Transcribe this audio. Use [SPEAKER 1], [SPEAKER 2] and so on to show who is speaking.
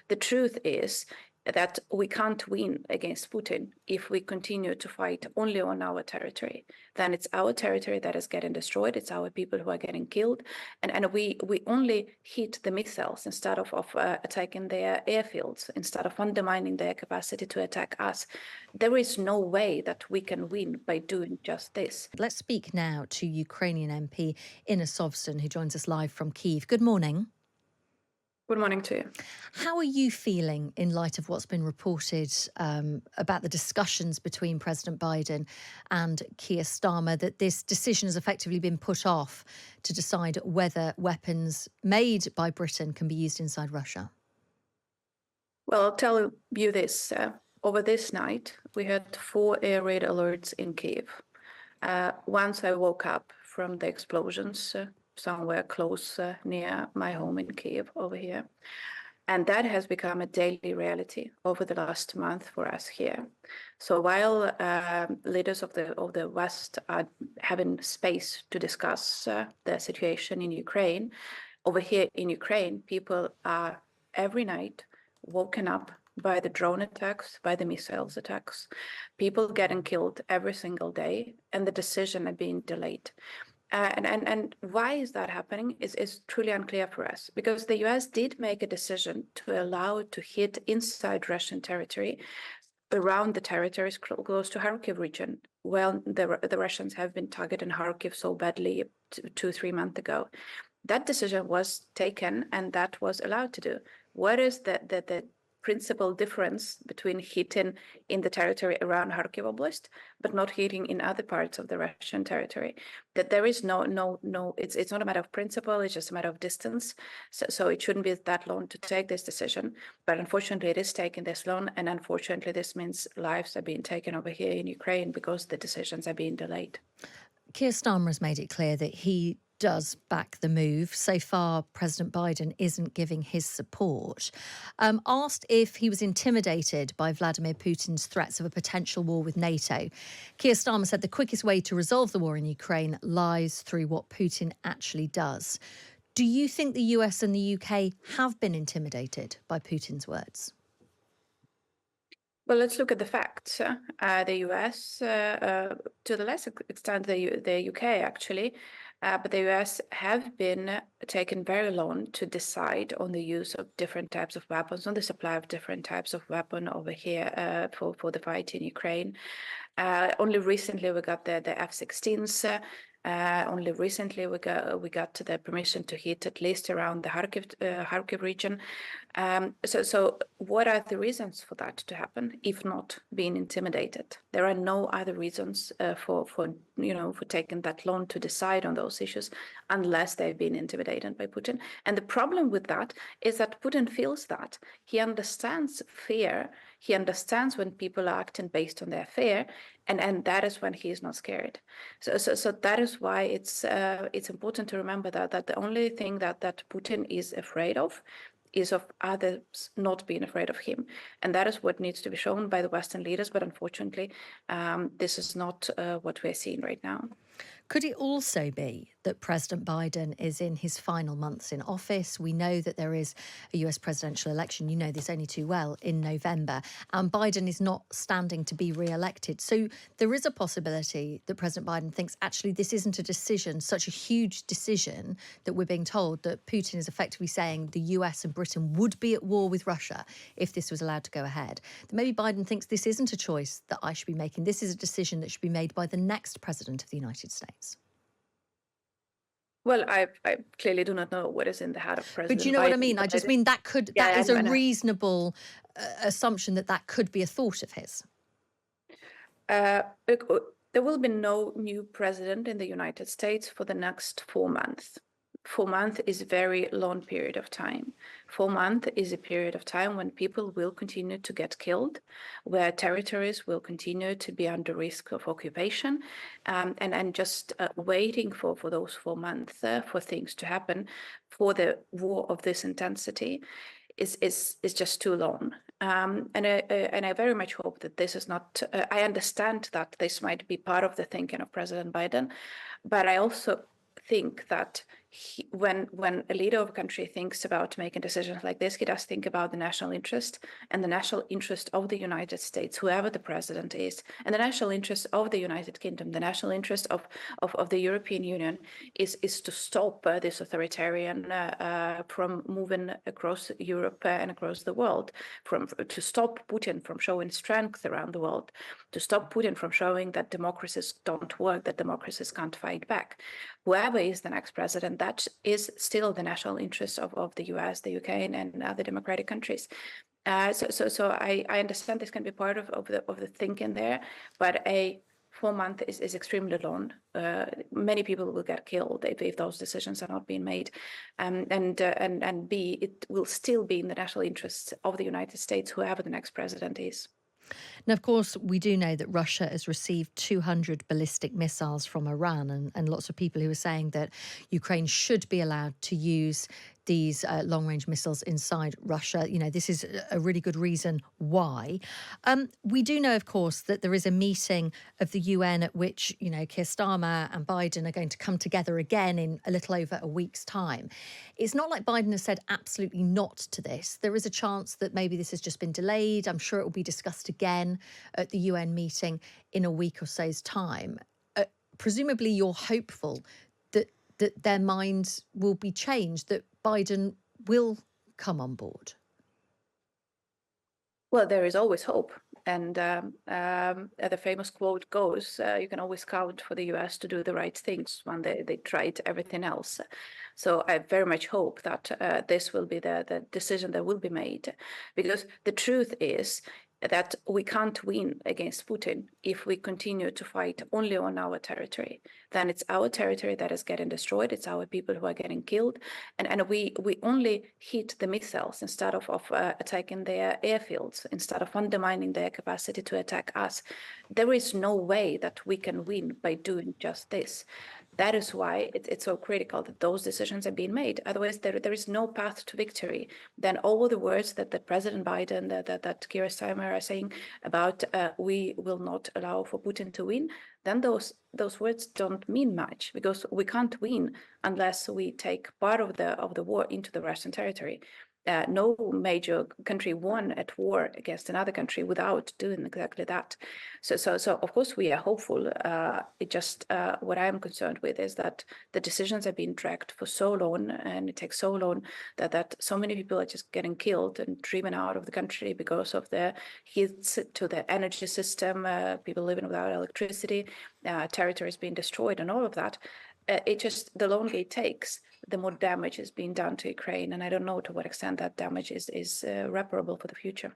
[SPEAKER 1] The truth is that we can't win against Putin if we continue to fight only on our territory. Then it's our territory that is getting destroyed. It's our people who are getting killed. And we only hit the missiles instead of attacking their airfields, instead of undermining their capacity to attack us. There is no way that we can win by doing just this.
[SPEAKER 2] Let's speak now to Ukrainian MP Inna Sovsun, who joins us live from Kyiv. Good morning.
[SPEAKER 1] Good morning to you.
[SPEAKER 2] How are you feeling in light of what's been reported about the discussions between President Biden and Keir Starmer, that this decision has effectively been put off to decide whether weapons made by Britain can be used inside Russia?
[SPEAKER 1] Well, I'll tell you this. Over this night, we had 4 air raid alerts in Kyiv. Once I woke up from the explosions somewhere close near my home in Kyiv over here. And that has become a daily reality over the last month for us here. So while leaders of the West are having space to discuss the situation in Ukraine, over here in Ukraine, people are every night woken up by the drone attacks, by the missiles attacks, people getting killed every single day, and the decision are being delayed. And why is that happening is truly unclear for us, because the US did make a decision to allow it to hit inside Russian territory, around the territories close to Kharkiv region. Well, the Russians have been targeting Kharkiv so badly 2-3 months ago. That decision was taken and that was allowed to do. What is the principal difference between hitting in the territory around Kharkiv Oblast, but not hitting in other parts of the Russian territory? That there is no, it's not a matter of principle, it's just a matter of distance. So it shouldn't be that long to take this decision. But unfortunately, it is taking this long. And unfortunately, this means lives are being taken over here in Ukraine because the decisions are being delayed.
[SPEAKER 2] Keir Starmer has made it clear that he does back the move. So far, President Biden isn't giving his support. Asked if he was intimidated by Vladimir Putin's threats of a potential war with NATO, Keir Starmer said the quickest way to resolve the war in Ukraine lies through what Putin actually does. Do you think the US and the UK have been intimidated by Putin's words?
[SPEAKER 1] Well, let's look at the facts. The US, to the lesser extent, the UK actually, but the US have been taken very long to decide on the use of different types of weapons, on the supply of different types of weapon over here for the fight in Ukraine. Only recently we got the F-16s. Only recently we got to the permission to hit at least around the Kharkiv region. So what are the reasons for that to happen, if not being intimidated? There are no other reasons for taking that long to decide on those issues, unless they've been intimidated by Putin. And the problem with that is that Putin feels that he understands fear. He understands when people are acting based on their fear, and that is when he is not scared. So that is why it's important to remember that the only thing that Putin is afraid of is of others not being afraid of him. And that is what needs to be shown by the Western leaders. But unfortunately, this is not what we're seeing right now.
[SPEAKER 2] Could it also be that President Biden is in his final months in office? We know that there is a US presidential election, you know this only too well, in November, and Biden is not standing to be re-elected. So there is a possibility that President Biden thinks, actually, this isn't a decision, such a huge decision, that we're being told that Putin is effectively saying the US and Britain would be at war with Russia if this was allowed to go ahead. That maybe Biden thinks this isn't a choice that I should be making. This is a decision that should be made by the next president of the United States.
[SPEAKER 1] Well, I clearly do not know what is in the head of President Biden.
[SPEAKER 2] But you know what I mean? I just mean that is a reasonable assumption that could be a thought of his.
[SPEAKER 1] There will be no new president in the United States for the next 4 months. 4 months is a very long period of time. 4 months is a period of time when people will continue to get killed, where territories will continue to be under risk of occupation, and just waiting for those 4 months for things to happen, for the war of this intensity, is just too long. And I very much hope that this is not. I understand that this might be part of the thinking of President Biden, but I also think that when a leader of a country thinks about making decisions like this, he does think about the national interest and the national interest of the United States, whoever the president is, and the national interest of the United Kingdom, the national interest of the European Union is to stop this authoritarian from moving across Europe and across the world, to stop Putin from showing strength around the world, to stop Putin from showing that democracies don't work, that democracies can't fight back. Whoever is the next president, that is still the national interest of the US, the UK, and other democratic countries. So I understand this can be part of the thinking there, but a 4 month is extremely long. Many people will get killed if those decisions are not being made, and B, it will still be in the national interests of the United States, whoever the next president is.
[SPEAKER 2] Now, of course, we do know that Russia has received 200 ballistic missiles from Iran, and lots of people who are saying that Ukraine should be allowed to use these long-range missiles inside Russia. You know, this is a really good reason why. We do know, of course, that there is a meeting of the UN at which, you know, Keir Starmer and Biden are going to come together again in a little over a week's time. It's not like Biden has said absolutely not to this. There is a chance that maybe this has just been delayed. I'm sure it will be discussed again at the UN meeting in a week or so's time. Presumably, you're hopeful that their minds will be changed, that Biden will come on board.
[SPEAKER 1] Well, there is always hope. And the famous quote goes, you can always count for the US to do the right things when they tried everything else. So I very much hope that this will be the decision that will be made, because the truth is that we can't win against Putin if we continue to fight only on our territory. Then it's our territory that is getting destroyed. It's our people who are getting killed. And we only hit the missiles instead of attacking their airfields, instead of undermining their capacity to attack us. There is no way that we can win by doing just this. That is why it's so critical that those decisions are being made. Otherwise, there is no path to victory. Then all the words that President Biden, that Keir Starmer are saying about we will not allow for Putin to win, then those words don't mean much, because we can't win unless we take part of the war into the Russian territory. No major country won at war against another country without doing exactly that. So of course we are hopeful. It just what I am concerned with is that the decisions are being dragged for so long, and it takes so long that so many people are just getting killed and driven out of the country because of the hits to the energy system, people living without electricity, territories being destroyed, and all of that. It just, the longer it takes, the more damage is being done to Ukraine, and I don't know to what extent that damage is reparable for the future.